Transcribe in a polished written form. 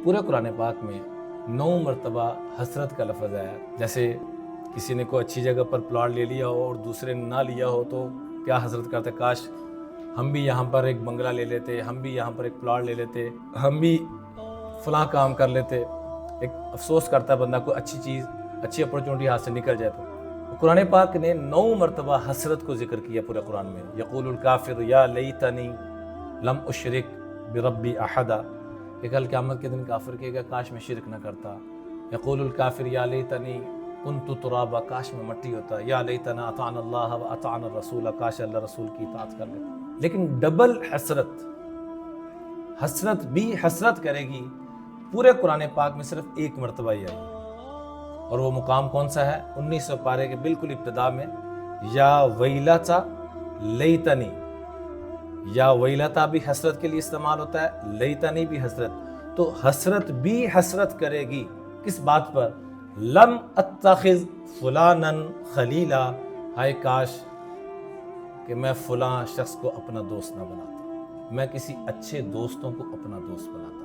پورے قرآن پاک میں 9 مرتبہ حسرت کا لفظ آیا. جیسے کسی نے کوئی اچھی جگہ پر پلاٹ لے لیا ہو اور دوسرے نے نہ لیا ہو تو کیا حسرت کرتا ہے، کاش ہم بھی یہاں پر ایک بنگلہ لے لیتے، ہم بھی یہاں پر ایک پلاٹ لے لیتے، ہم بھی فلاں کام کر لیتے. ایک افسوس کرتا ہے بندہ، کوئی اچھی چیز، اچھی اپرچونٹی ہاتھ سے نکل جائے. تو قرآن پاک نے 9 مرتبہ حسرت کو ذکر کیا پورے قرآن میں. یقول الکافر یا لیتنی لم اشرک بربی احدا، کہ کل قیامت کے دن کافر کہے گا کاش میں شرک نہ کرتا. یقول الکافر یا لیتنی کنت ترابا، کاش میں مٹی ہوتا. یا لیتنا اطعنا اللہ و اطعنا الرسول، کاش اللہ رسول کی اطاعت کر لیتا. لیکن ڈبل حسرت بھی حسرت کرے گی پورے قرآن پاک میں صرف 1 مرتبہ ہی آئی. اور وہ مقام کون سا ہے؟ 19 پارے کے بالکل ابتدا میں، یا ویلتا لیتنی. یا ویلتا بھی حسرت کے لیے استعمال ہوتا ہے، لیتنی بھی حسرت. تو حسرت بھی حسرت کرے گی کس بات پر؟ لم اتخذ فلانا خلیلا، ہائے کاش کہ میں فلاں شخص کو اپنا دوست نہ بناتا، میں کسی اچھے دوستوں کو اپنا دوست بناتا.